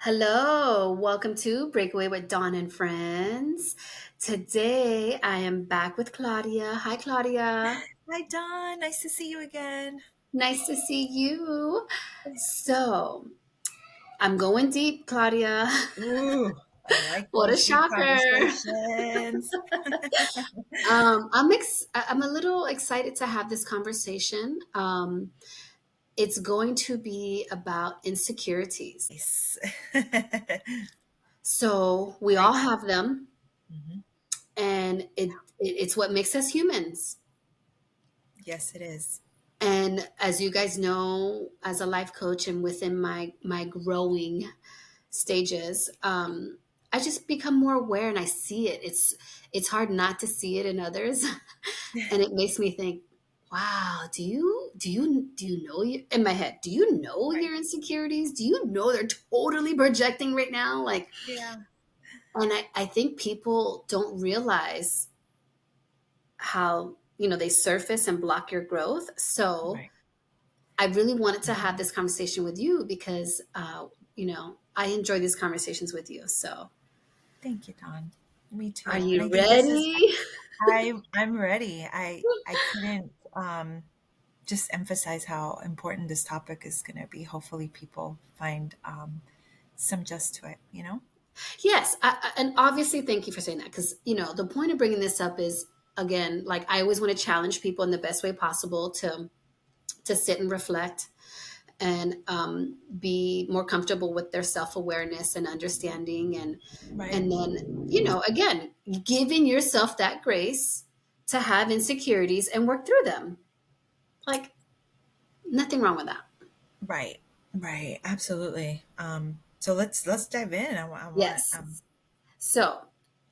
Hello, welcome to Breakaway with Dawn and Friends. Today I am back with Claudia. Hi, Claudia. Hi, Don. Nice to see you again. Nice to see you. So, I'm going deep, Claudia. Ooh, I like What a those deep shocker. conversations. I'm a little excited to have this conversation. It's going to be about insecurities. Nice. So, we Very all true. have them, hmm and it's what makes us humans. Yes, it is. And as you guys know, as a life coach and within my growing stages, I just become more aware and I see it. It's hard not to see it in others, and it makes me think, wow, do you know you in my head? Do you know Right. your insecurities? Do you know they're totally projecting right now? Like, Yeah. and I think people don't realize how they surface and block your growth. So Right. I really wanted to have this conversation with you because, I enjoy these conversations with you. So, Thank you, Don. Me are too. And I you think this is ready? I'm ready. I couldn't just emphasize how important this topic is going to be. Hopefully people find some just to it. Yes. And obviously, thank you for saying that because, the point of bringing this up is, again, like I always want to challenge people in the best way possible to sit and reflect and be more comfortable with their self-awareness and understanding Right. and then again, giving yourself that grace to have insecurities and work through them, like nothing wrong with that. Right. Right. Absolutely. So let's dive in. I want Yes. So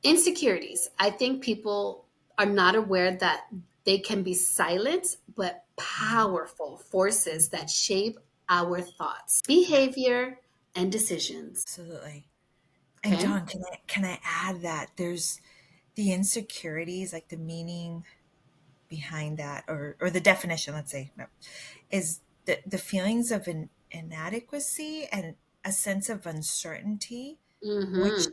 insecurities, I think people are not aware that they can be silent but Mhm, powerful forces mhm. that shape our thoughts, behavior, and decisions. Absolutely. And Okay. John, can I add that there's the insecurities, like the meaning behind that, or the definition, let's say, no, is the feelings of inadequacy and a sense of uncertainty, which Mm-hmm.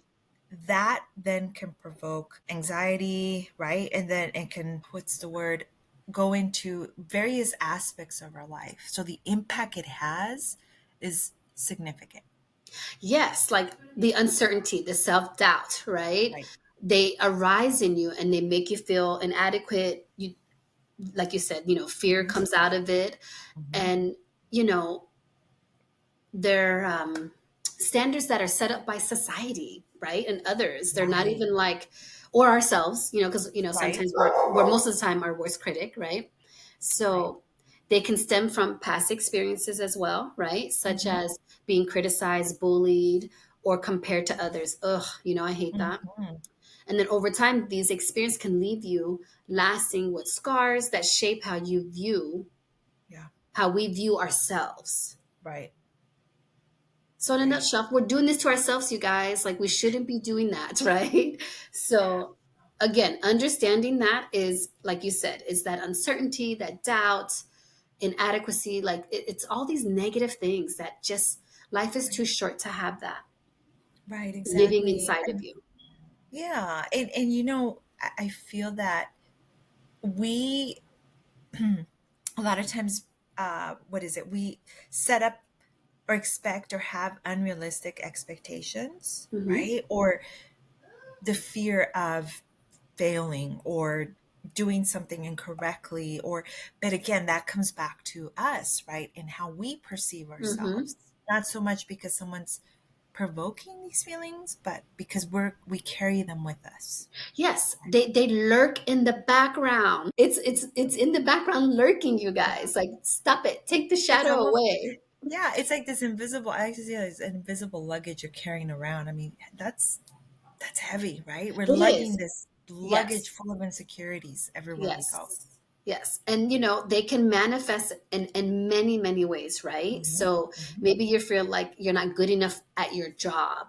that then can provoke anxiety, right? And then it can, what's the word, go into various aspects of our life. So the impact it has is significant. Yes, like the uncertainty, the self doubt, right? Right. They arise in you and they make you feel inadequate. You, like you said, fear hmm comes out of it, hmm and you know they're standards that are set up by society, right, and others. They're not Right. even like, or ourselves, because Right. sometimes we're most of the time our worst critic, right? Right. So they can stem from past experiences as well, right? Such hmm as being criticized, bullied, or compared to others. Ugh, I hate that. hmm And then over time, these experiences can leave you lasting with scars that shape Yeah. how we view ourselves. Right. So in a Right. nutshell, we're doing this to ourselves, you guys. Like we shouldn't be doing that, right? So again, understanding that is, like you said, is that uncertainty, that doubt, inadequacy. Like it's all these negative things that just life is too Right. short to have that Right. living Exactly. inside of And you. yeah. And I feel that we a lot of times, what is it? We set up or expect or have unrealistic expectations, Hmm. right? Or the fear of failing or doing something incorrectly, or but again that comes back to us, right, and how we perceive Hmm. ourselves, not so much because someone's provoking these feelings, but because we carry them with us. Yes, they lurk in the background. It's in the background lurking, you guys. Like stop it. Take the It's shadow almost, away. yeah, it's like this invisible, I like to say this invisible luggage you're carrying around. I mean, that's heavy, right? We're It lugging is. this luggage Yes. full of insecurities everywhere we go. Yes. Yes. And they can manifest in many, many ways, right? hmm So hmm maybe you feel like you're not good enough at your job.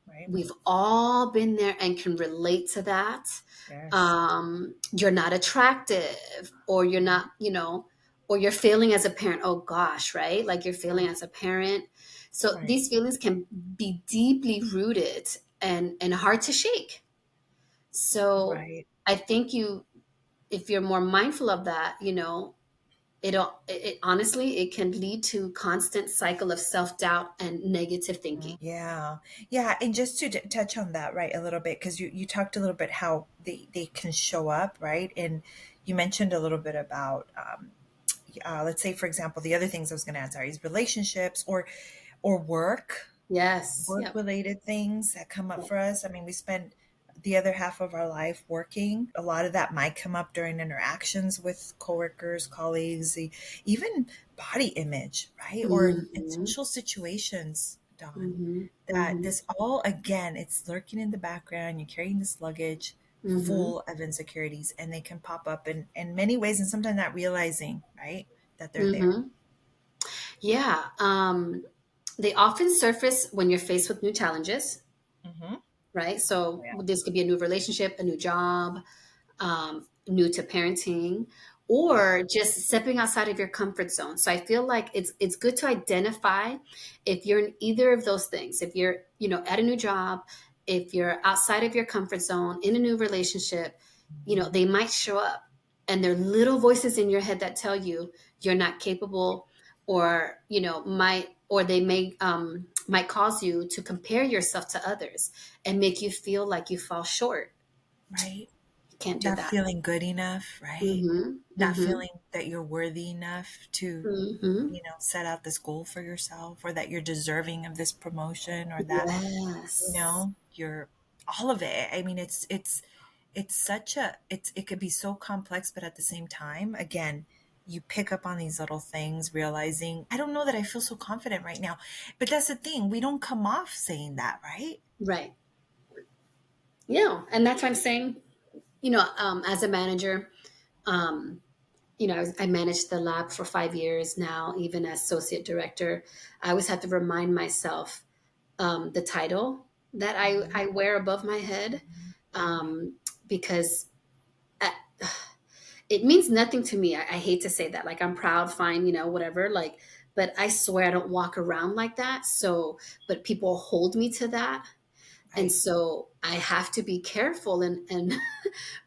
right. We've all been there and can relate to that. Yes. You're not attractive, or you're Mhm. not, or you're failing as a parent. Oh gosh, right? Like you're failing Right. as a parent. So Right. these feelings can be deeply rooted and hard to shake. So Right. I think you, if you're more mindful of that, it honestly, it can lead to constant cycle of self-doubt and negative thinking. Yeah. Yeah. And just to touch on that, right, a little bit, because you talked a little bit how they can show up, right? And you mentioned a little bit about, let's say, for example, the other things I was going to add, sorry, is relationships or Yes. work Yep. related things that come up Yep. for us. I mean, we spend the other half of our life working. A lot of that might come up during interactions with coworkers, colleagues, even body image, right? Or in Hmm. social situations, Dawn, Hmm. that Hmm. this all, again, it's lurking in the background. You're carrying this luggage Hmm. full of insecurities, and they can pop up in many ways, and sometimes not realizing, right, that they're there. Hmm. Yeah. They often surface when you're faced with new challenges, Mm-hmm. right? So Yeah. this could be a new relationship, a new job, new to parenting, Yeah. or just stepping outside of your comfort zone. So I feel like it's good to identify if you're in either of those things. If you're, at a new job, if you're outside of your comfort zone in a new relationship, Mhm. they might show up, and they're little voices in your head that tell you you're not capable, or they might cause you to compare yourself to others and make you feel like you fall short. Right. You can't do Not that. feeling good enough, right? Mhm, Not mhm, feeling that you're worthy enough to, mhm. set out this goal for yourself or that you're deserving of this promotion or that, Yes. you're all of it. I mean, it's such a it could be so complex, but at the same time, again, you pick up on these little things, realizing, I don't know that I feel so confident right now. But that's the thing, we don't come off saying that, right? Right. Yeah, and that's what I'm saying. As a manager, um, I managed the lab for 5 years now. Even as associate director, I always have to remind myself the title that Hmm. I wear above my head, Right. because uh, it means nothing to me. I hate to say that. Like, I'm proud, fine, whatever. Like, but I swear I don't walk around like that. So, but people hold me to that. And Right. so I have to be careful and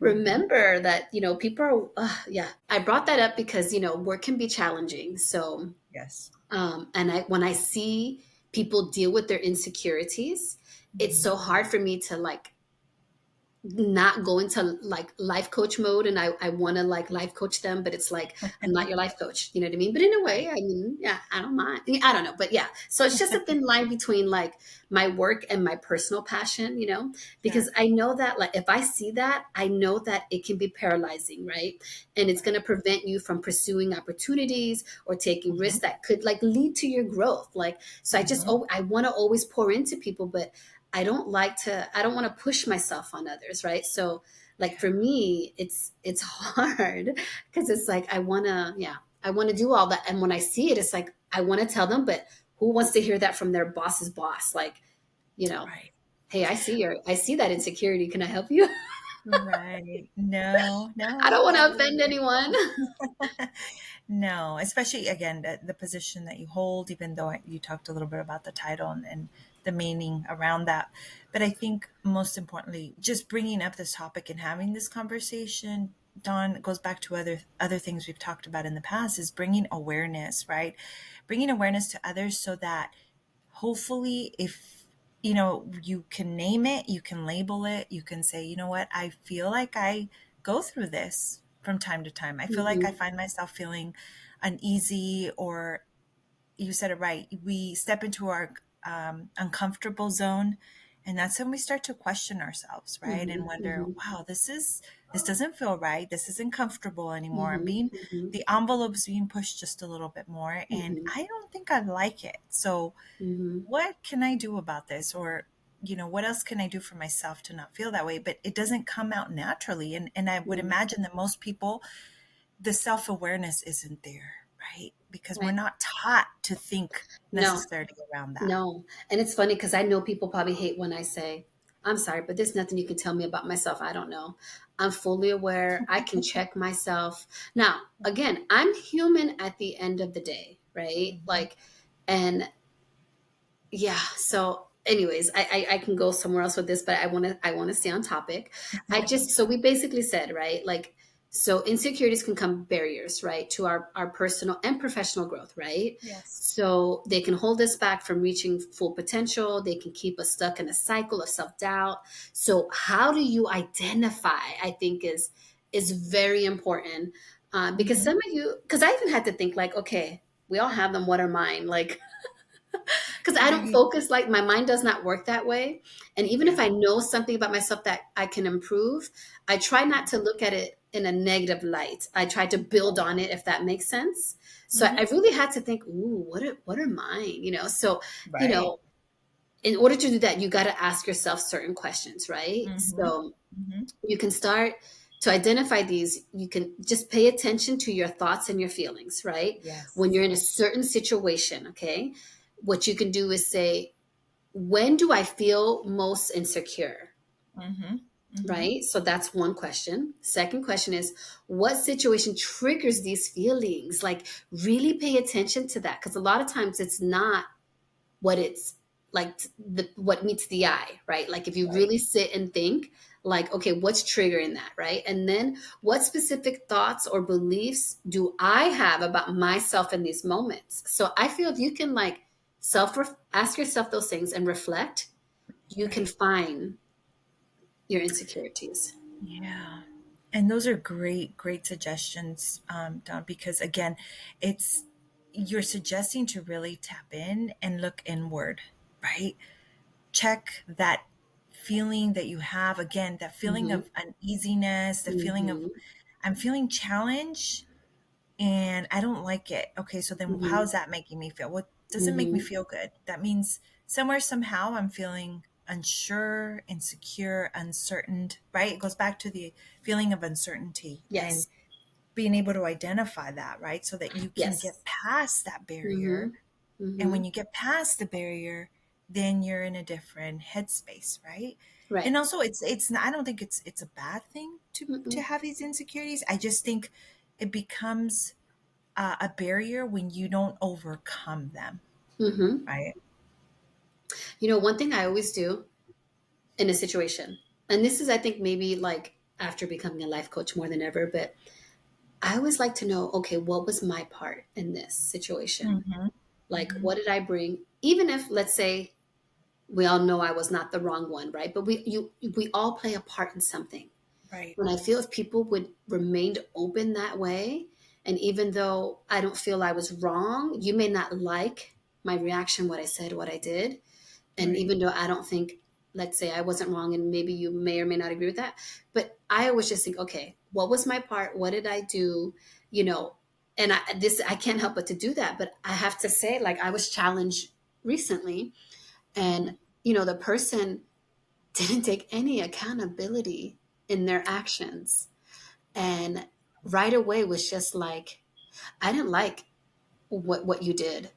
Hmm. remember that, people are, yeah. I brought that up because, work can be challenging. So, Yes. and when I see people deal with their insecurities, it's Hmm. so hard for me to like not go into like life coach mode, and I want to like life coach them, but it's like, I'm not your life coach, you know what I mean? But in a way, Right. I mean, yeah, I don't mind. I don't know, but yeah, so it's just a thin line between like my work and my personal passion, because Sure. I know that, like, if I see that, I know that it can be paralyzing, right? And it's going Right. to prevent you from pursuing opportunities or taking Hmm. risks that could like lead to your growth. Like, so Hmm. I want to always pour into people, but I don't want to push myself on others, right? So like Yeah. for me, it's hard because it's like I want to do all that. And when I see it, it's like I want to tell them, but who wants to hear that from their boss's boss? Like, you know, Right. hey, I see that insecurity. Can I help you? Right. No, I don't no, want I to love offend anyone. it. No, especially again, the position that you hold, even though you talked a little bit about the title and the meaning around that. But I think most importantly, just bringing up this topic and having this conversation, Dawn, goes back to other things we've talked about in the past, is bringing awareness, right? Bringing awareness to others so that hopefully if you can name it, you can label it, you can say, you know what, I feel like I go through this from time to time. I feel like I Hmm. find myself feeling uneasy, or you said it right, we step into our uncomfortable zone, and that's when we start to question ourselves, right, and Hmm. wonder, Hmm. wow, this doesn't feel right, this isn't comfortable anymore. I'm Hmm. being Hmm. The envelope's being pushed just a little bit more, and Hmm. I don't think I like it. So Hmm. what can I do about this? Or, what else can I do for myself to not feel that way? But it doesn't come out naturally. And I would Hmm. imagine that most people, the self awareness isn't there, right? Because we're Right. not taught to think No. necessarily around that. No. And it's funny because I know people probably hate when I say, I'm sorry, but there's nothing you can tell me about myself. I don't know. I'm fully aware. I can check myself. Now, again, I'm human at the end of the day, right? Mhm. Like, and yeah, so anyways, I can go somewhere else with this, but I want to stay on topic. So we basically said, right, like, so insecurities can come barriers, right, to our personal and professional growth, right? Yes. So they can hold us back from reaching full potential. They can keep us stuck in a cycle of self-doubt. So how do you identify, I think, is very important. Because Hmm. some of you, because I even had to think like, okay, we all have them. What are mine? Like, because I don't Right. focus, like my mind does not work that way. And even if Yeah. I know something about myself that I can improve, I try not to look at it in a negative light. I try to build on it, if that makes sense. So I Hmm. really had to think, ooh, what are mine? So, you Right. know, in order to do that, you got to ask yourself certain questions, right? Hmm. So Hmm. you can start to identify these. You can just pay attention to your thoughts and your feelings, right? When Yes. you're in a certain situation, okay? What you can do is say, when do I feel most insecure? Hmm. Hmm. Right? So that's one question. Second question is, what situation triggers these feelings? Like, really pay attention to that, because a lot of times it's not what it's like, what meets the eye, right? Like, if you Right. really sit and think, like, okay, what's triggering that, right? And then what specific thoughts or beliefs do I have about myself in these moments? So I feel if you can, like, self ask yourself those things and reflect, you can Right. find your insecurities. Yeah. And those are great, great suggestions, Don, because again, it's you're suggesting to really tap in and look inward, right? Check that feeling that you have, again, that feeling Hmm. of uneasiness, the feeling of Hmm. I'm feeling challenged and I don't like it. Okay, so then Hmm. how's that making me feel? What doesn't make me Hmm. feel good? That means somewhere, somehow, I'm feeling unsure, insecure, uncertain, right? It goes back to the feeling of uncertainty and Yes. being able to identify that, right? So that you can Yes. get past that Hmm. barrier. And Hmm. when you get past the barrier, then you're in a different headspace, right? Right. And also it's not, I don't think it's a bad thing to Mm-mm. have these insecurities. I just think it becomes a barrier when you don't overcome them, Hmm. right? One thing I always do in a situation, and this is, I think, maybe like after becoming a life coach more than ever, but I always like to know, okay, what was my part in this situation? Hmm. Like, Hmm. what did I bring? Even if, let's say, we all know I was not the wrong one, right? But we all play a part in something. Right. And I feel if people would remain open that way, and even though I don't feel I was wrong, you may not like my reaction, what I said, what I did. And Right. even though I don't think, let's say I wasn't wrong, and maybe you may or may not agree with that, but I always just think, okay, what was my part? What did I do? You know, and I can't help but to do that. But I have to say, like, I was challenged recently, Hmm. and the person didn't take any accountability in their actions, and right away was just like, I didn't like what you did.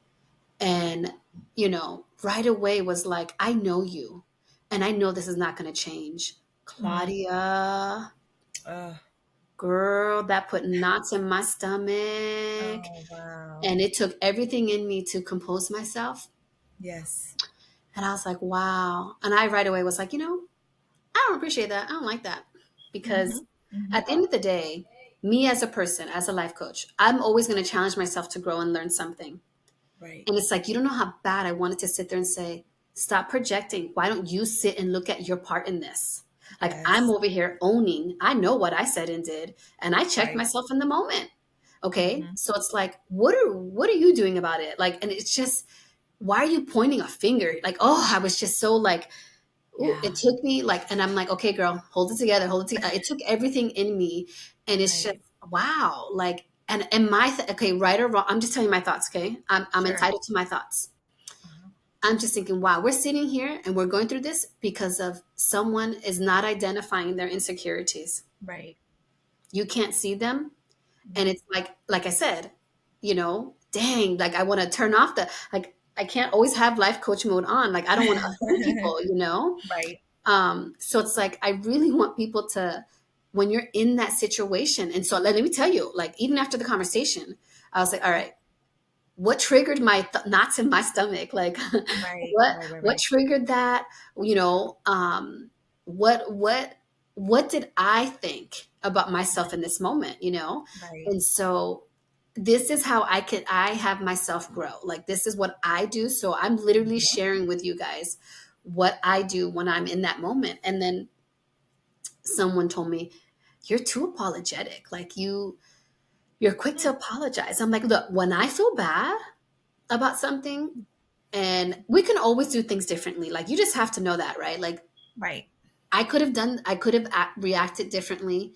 And right away was like, I know you, and I know this is not going to change. Mm. Claudia, Oh, girl, that put knots in my stomach. oh, wow. And it took everything in me to compose myself. Yes. And I was like, wow. And I right away was like, I don't appreciate that. I don't like that. Hmm. Because Hmm. at the end of the day, me as a person, as a life coach, I'm always going to challenge myself to grow and learn something. Right. And it's like, you don't know how bad I wanted to sit there and say, stop projecting. Why don't you sit and look at your part in this? Like, I'm Yes. over here owning, I know what I said and did, and I checked Right. myself in the moment. Okay. Hmm. So it's like, what are you doing about it? Like, and it's just, why are you pointing a finger? Like, oh, I was just so like, ooh, Yeah. it took me like, and I'm like, okay, girl, hold it together, hold it together. It took everything in me. And it's just, Right. wow. Like, and okay, right or wrong, I'm just telling you my thoughts. Okay. I'm Sure. entitled to my thoughts. Uh-huh. I'm just thinking, wow, we're sitting here and we're going through this because of someone is not identifying their insecurities. Right. You can't see them. And Right. it's like I said, dang, like I want to turn off like, I can't always have life coach mode on. Like, I don't want to offend people. Right. So it's like, I really want people to, when you're in that situation. And so let me tell you, like, even after the conversation, I was like, all right, what triggered my knots in my stomach? Like, Right, what right, right, what right, triggered that? You know, what what what did I think about myself in this moment? You know, right. and so this is how I have myself grow. Like, this is what I do. So I'm literally Mhm. sharing with you guys what I do when I'm in that moment. And then someone told me, "You're too apologetic. Like, you're quick to apologize." I'm like, look, when I feel bad about something, and we can always do things differently. Like, you just have to know that, right? Like, Right, I could have reacted differently.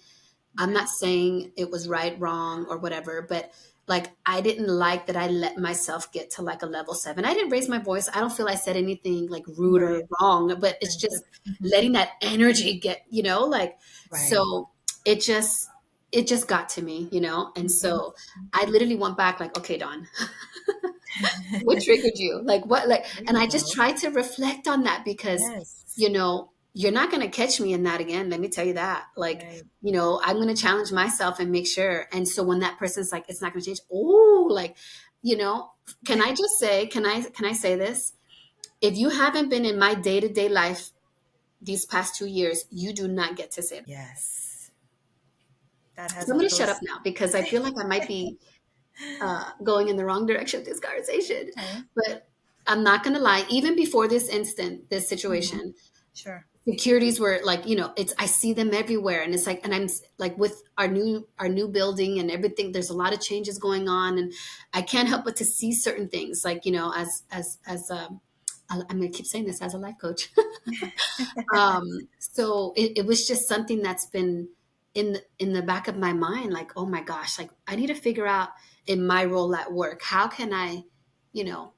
I'm right, not saying it was right, wrong, or whatever, but like, I didn't like that I let myself get to like a level 7. I didn't raise my voice. I don't feel I said anything like rude or right. wrong, but it's just Offensive. Mhm. letting that energy get, like, Right. so it just, it just got to me, and Mhm. so I literally went back like, okay, Dawn, what triggered you? Like, what, like, There and you I just go. tried to reflect on that because, Yes. you're not going to catch me in that again. Let me tell you that. Like, Right. I'm going to challenge myself and make sure. And so when that person's like, it's not going to change. Oh, like, you know, can I just say, can I say this? If you haven't been in my day to day life these past 2 years, you do not get to say that. Yes. That So has I'm all going to shut up those. now because I feel like I might be going in the wrong direction with this conversation. Okay. But I'm not going to lie. Even before this instant, this Hmm. situation, Sure. securities were like, it's, I see them everywhere, and it's like, and I'm like, with our new building and everything, there's a lot of changes going on, and I can't help but to see certain things, like, I'm going to keep saying this, as a life coach. So it was just something that's been in the back of my mind, like, oh my gosh, like, I need to figure out, in my role at work, how can I, you know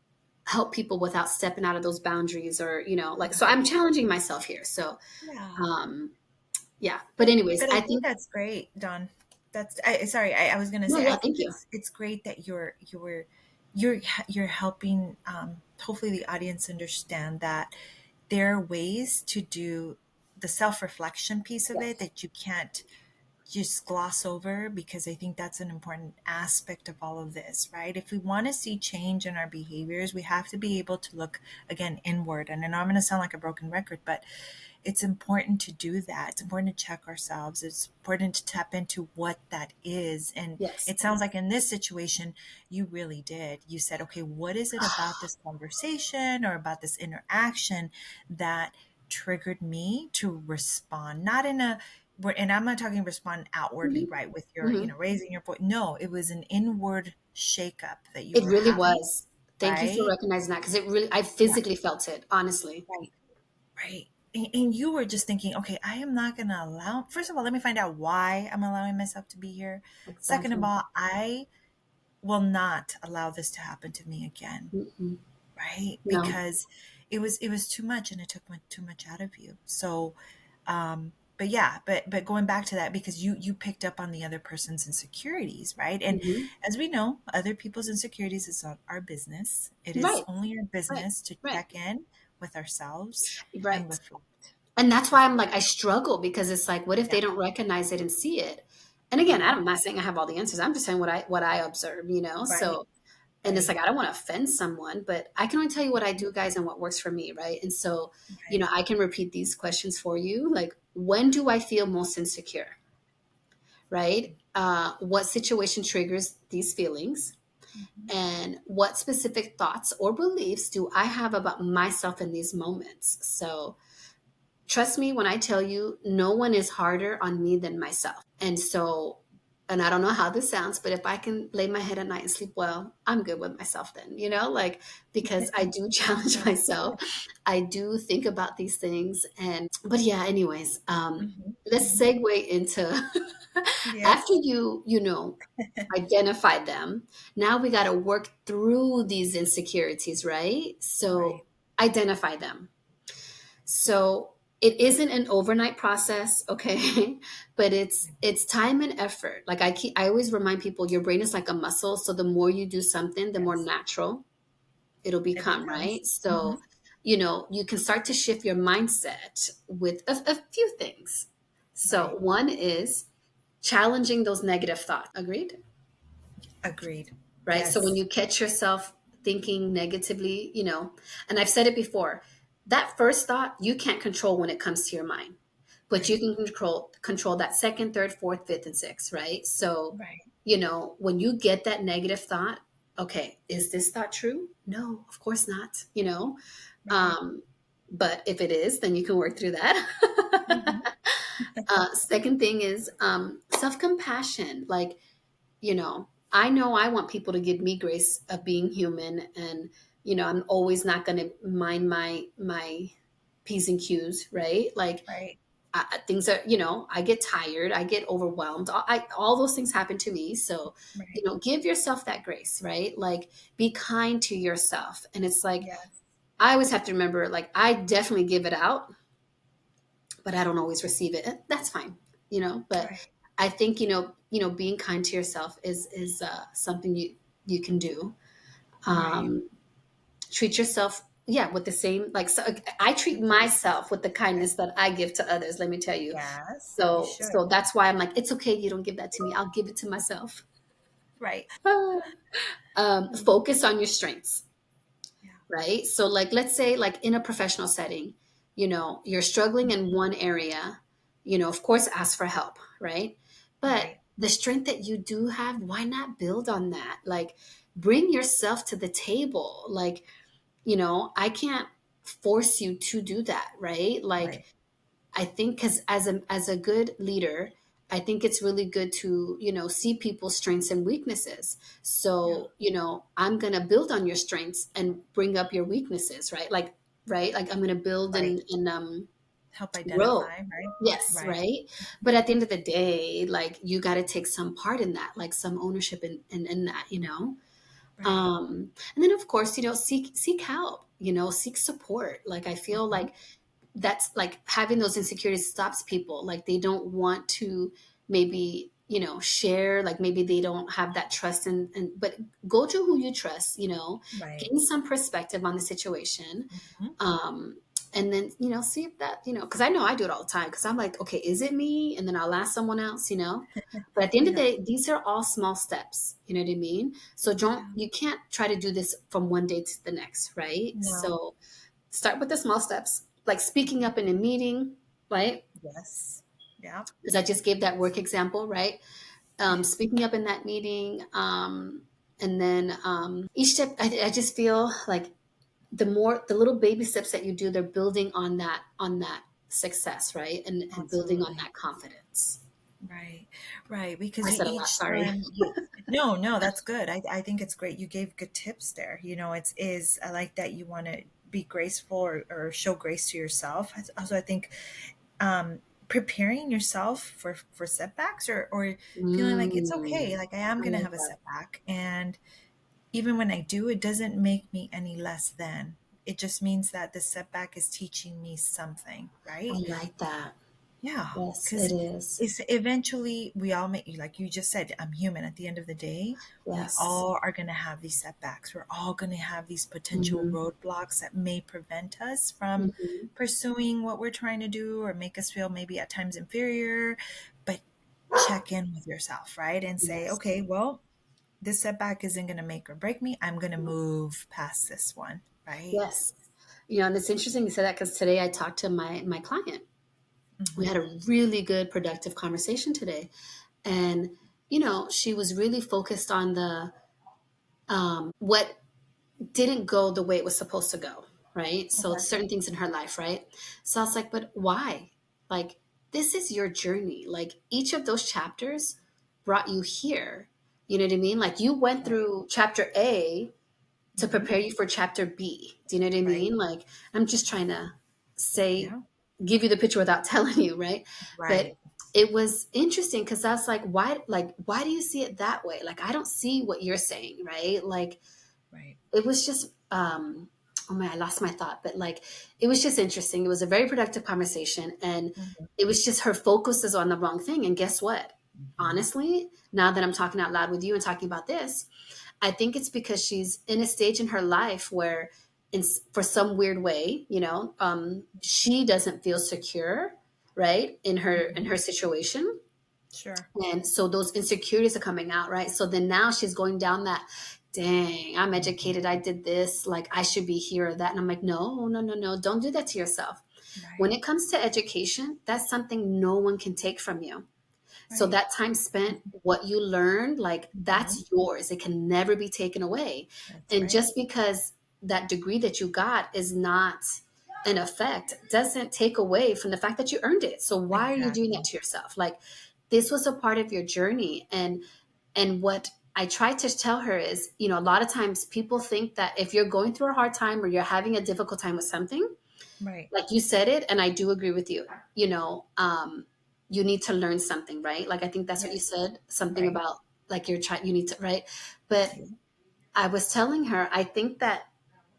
help people without stepping out of those boundaries, or, like, so I'm Right. challenging myself here. So Yeah. um yeah, but anyways, But I I think think. that's great, Don. Sorry. I was gonna No, say yeah, I think thank you. it's great that you're helping hopefully the audience understand that there are ways to do the self reflection piece of it Yes. that you can't just gloss over, because I think that's an important aspect of all of this, right? If we want to see change in our behaviors, we have to be able to look again inward. And I know I'm going to sound like a broken record, but it's important to do that. It's important to check ourselves. It's important to tap into what that is. And Yes. it sounds like in this situation, you really did. You said, okay, what is it about this conversation or about this interaction that triggered me to respond? Not in a, and I'm not talking respond outwardly, Hmm. right? With your, Hmm. raising your voice. No, it was an inward shakeup that you It were really having, was. Thank you for right? recognizing that, because it really, I Yeah, physically felt it, honestly. right. Right. And you were just thinking, okay, I am not going to allow, first of all, let me find out why I'm allowing myself to be here. Second of Exactly. all, I will not allow this to happen to me again. Mm-mm. Right. No. Because it was too much and it took too much out of you. So, but yeah, but going back to that, because you picked up on the other person's insecurities, right? And Hmm. as we know, other people's insecurities is not our business. It is Right. only our Right. business to Right. check in with ourselves and Right. reflect. And that's why I'm like, I Reflect. struggle, because it's like, what if Yeah. they don't recognize it and see it? And again, Mhm. I'm not saying I have all the answers. I'm just saying what I observe, Right. So, and it's Right. like, I don't want to offend someone, but I can only tell you what I do, guys, and what works for me, right? And so, Right. I can repeat these questions for you. Like, when do I feel most insecure? Right? What situation triggers these feelings? Mhm. And what specific thoughts or beliefs do I have about myself in these moments? So, trust me when I tell you, no one is harder on me than myself. And so, and I don't know how this sounds, but if I can lay my head at night and sleep well, I'm good with myself then, like, because I do challenge Yeah. myself. I do think about these things. But yeah, anyways, Mhm. let's Mhm. segue into after Yes. you identify them. Now we got to work through these insecurities, right? So Right. identify them. So it isn't an overnight process, okay? But it's time and effort. Like, I always remind people, your brain is like a muscle. So the more you do something, the more Yes. natural it'll It become, becomes. right? Hmm. So, you can start to shift your mindset with a few things. So Right. one is challenging those negative thoughts. Agreed? Agreed. right? So when Yes. you catch yourself thinking negatively, and I've said it before, that first thought you can't control when it comes to your mind, but you Right. can control that second, third, fourth, fifth, and sixth, right? So, Right. when you get that negative thought, okay, is this thought true? No, of course not, Right. um, but if it is, then you can work through that. Hmm. Second thing is self compassion. Like, I know I want people to give me grace of being human, and I'm always not going to mind my p's and q's, right? Like, Right. things are, I get tired, I get overwhelmed, all those things happen to me. So, Right. give yourself that grace, right? Like, be kind to yourself. And it's like, Yes. I always have to remember, like, I definitely give it out, but I don't always receive it. That's fine, but Right. I think, being kind to yourself is something you can do. Right. um Treat yourself, yeah, with the same, like, so I treat With the myself with the kindness that I give to others, let me tell you. yes, you So should. that's why I'm like, it's okay, you don't give that to me, I'll give it to myself. Right. Focus on your strengths, Yeah. right? So, like, let's say, like, in a professional setting, you're struggling in one area, of course, ask for help, right? But Right. the strength that you do have, why not build on that? Like, bring yourself to the table. Like, I can't force you to do that, right? Like, Right. I think, because as a good leader, I think it's really good to, see people's strengths and weaknesses. Yeah. So, I'm going to build on your strengths and bring up your weaknesses, right? Like, right? Like, I'm going to build Right. and Help grow. identify, right? Yes, Right. right. But at the end of the day, like, you got to take some part in that, like some ownership in that, Right. and then, of course, seek help, seek support. Like, I feel Hmm. like that's like having those insecurities stops people. Like, they don't want to maybe, share, like, maybe they don't have that trust, but go to who you trust, Right. gain some perspective on the situation. Hmm. um and then, see if that, because I know I do it all the time, because I'm like, okay, is it me? And then I'll ask someone else, but at the end of the Yeah. day, these are all small steps, you know what I mean? So don't Yeah. you can't try to do this from one day to the next, right? No. So start with the small steps, like speaking up in a meeting, right? Yes. Yeah. Because I just gave that work example, right? Speaking up in that meeting, and then each step, I just feel like the little baby steps that you do, they're building on that success, right? And building on Absolutely. that confidence. Right. Right. I Because said a lot, each sorry. time you, no, no, that's good. I think it's great. You gave good tips there. I like that you want to be graceful or show grace to yourself. Also, I think um, preparing yourself for setbacks or feeling like it's okay, Mm, like I am I going to like have a that. setback, and even when I do, it doesn't make me any less than. It just means that the setback is teaching me something, I right? like that. Yeah, Yes, it because is. it's eventually we all make, like you just said, I'm human. At the end of the day, we Yes. all are going to have these setbacks. We're all going to have these potential Hmm. roadblocks that may prevent us from Hmm. pursuing what we're trying to do or make us feel maybe at times inferior. But check in with yourself, right? And say, Yes. okay, well, this setback isn't going to make or break me. I'm going to move past this one, right? Yes. And it's interesting you said that, because today I talked to my client. We Hmm. had a really good, productive conversation today. And, she was really focused on what didn't go the way it was supposed to go, right? So Okay. certain things in her life, right? So I was like, but why? Like, this is your journey. Like, each of those chapters brought you here. You know what I mean? Like, you went Right. through chapter A to Hmm. prepare you for chapter B. Do you know what I Right. mean? Like, I'm just trying to say, Yeah. give you the picture without telling you, right? But Right. it was interesting, because I was like, why do you see it that way? Like, I don't see what you're saying, right? Like, Right. it was just, oh man, I lost my thought, but like, it was just interesting. It was a very productive conversation, and Hmm. it was just her focus is on the wrong thing. And guess what? Hmm. Honestly, now that I'm talking out loud with you and talking about this, I think it's because she's in a stage in her life where, for some weird way, she doesn't feel secure, right, in her Hmm. situation. Sure. And so those insecurities are coming out, right? So then now she's going down that dang, I'm Mhm. educated. I did this. Like, I should be here or that. And I'm like, no, no, no, no. Don't do that to yourself. When Right. it comes to education, that's something no one can take from you. So Right. that time spent, what you learned, like Mhm. that's yours. It can never be taken away. That's And right. just because that degree that you got is not in effect doesn't take away from the fact that you earned it. So why are you doing that Exactly. to yourself? Like, this was a part of your journey. And what I try to tell her is, a lot of times people think that if you're going through a hard time or you're having a difficult time with something, Right. like you said it, and I do agree with you, you need to learn something, right? Like, I think that's what you Yes. said, something Right. about like you're trying, you need to, right? But Yeah. I was telling her, I think that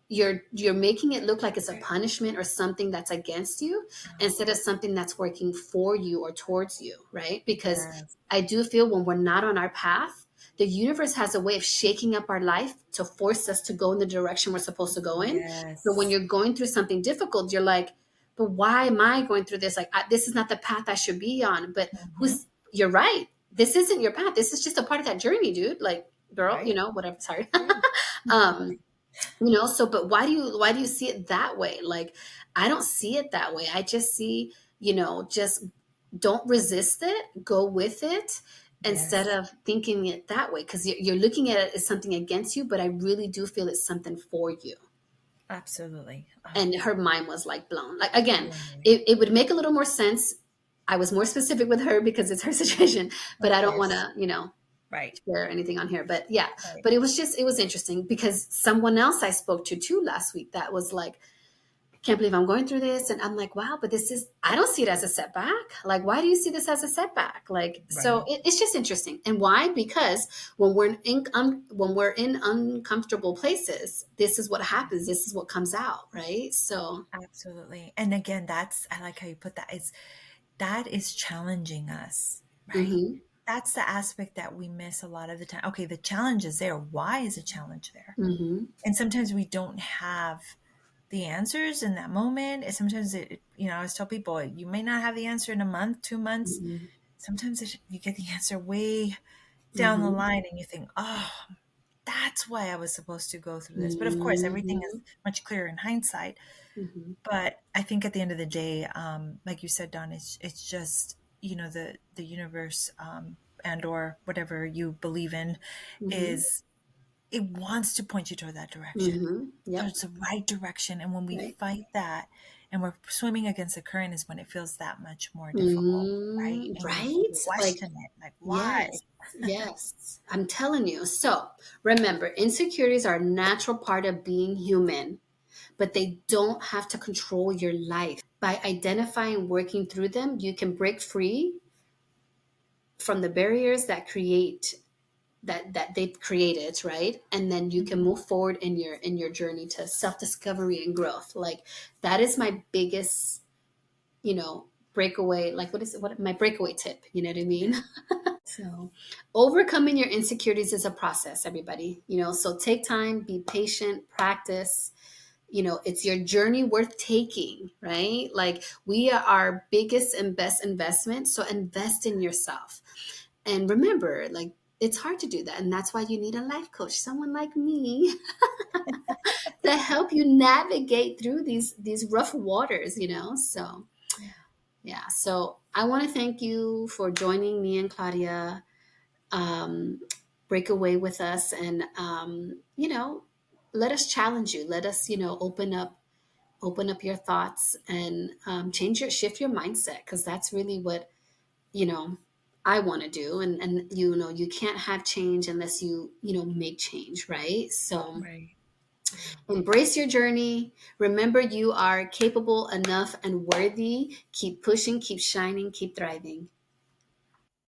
you're making it look like it's a punishment or something that's against you Oh, instead of something that's working for you or towards you, right? Because yes. I do feel when we're not on our path, the universe has a way of shaking up our life to force us to go in the direction we're supposed to go in. So when Yes. you're going through something difficult, you're like, but why am I going through this? Like, this is not the path I should be on. But Mhm. you're right. This isn't your path. This is just a part of that journey, dude. Like, girl, Right. whatever. Sorry. Right. um, so but why do you see it that way? Like, I don't see it that way. I just see, just don't resist it, go with it instead Yes. of thinking it that way, because you're looking at it as something against you, but I really do feel it's something for you. Absolutely. Oh, And her mind was like blown. Like, again, right. it would make a little more sense. I was more specific with her because it's her situation, but Of I don't want course. to, Right. share anything on here. But yeah, Right. but it was interesting because someone else I spoke to too last week that was like, can't believe I'm going through this. And I'm like, wow, but I don't see it as a setback. Like, why do you see this as a setback? Like, so Right. it's just interesting. And why? Because when we're in uncomfortable places, this is what happens. This is what comes out. Right. So, Absolutely. And again, I like how you put that. That is challenging us, right? mm-hmm, That's the aspect that we miss a lot of the time. Okay, the challenge is there. Why is a challenge there? mm-hmm, And sometimes we don't have the answers in that moment. And sometimes I always tell people, you may not have the answer in a month, 2 months. mm-hmm, Sometimes you get the answer way down the mm-hmm, line and you think, oh, that's why I was supposed to go through this. But of course, everything is mm-hmm, much clearer in hindsight. mm-hmm, But I think at the end of the day, like you said, Don, it's just the universe, and or whatever you believe in, mm-hmm, is it wants to point you toward that direction. mm-hmm. So Yep. it's the right direction, and when we Right. fight that, and we're swimming against the current, is when it feels that much more difficult, right? Mm, And you right? Like, question it, like why? yes, yes. I'm telling you. So remember, insecurities are a natural part of being human, but they don't have to control your life. By identifying, working through them, you can break free from the barriers that they've created, right? And then you can Mhm. move forward in your journey to self-discovery and growth. Like, that is my biggest, breakaway, like, what is it, what my breakaway tip, you know what I mean? So, overcoming your insecurities is a process, everybody. So take time, be patient, practice. It's your journey worth taking, right? Like, we are our biggest and best investment. So invest in yourself. And remember, like, it's hard to do that. And that's why you need a life coach, someone like me, to help you navigate through these rough waters. So Yeah. yeah. So I want to thank you for joining me and Claudia, um, break away with us, and let us challenge you. Let us open up your thoughts, and shift your mindset, because that's really what you know I want to do. And you can't have change unless you make change, right? So Right. Yeah. embrace your journey. Remember, you are capable enough and worthy. Keep pushing, keep shining, keep thriving.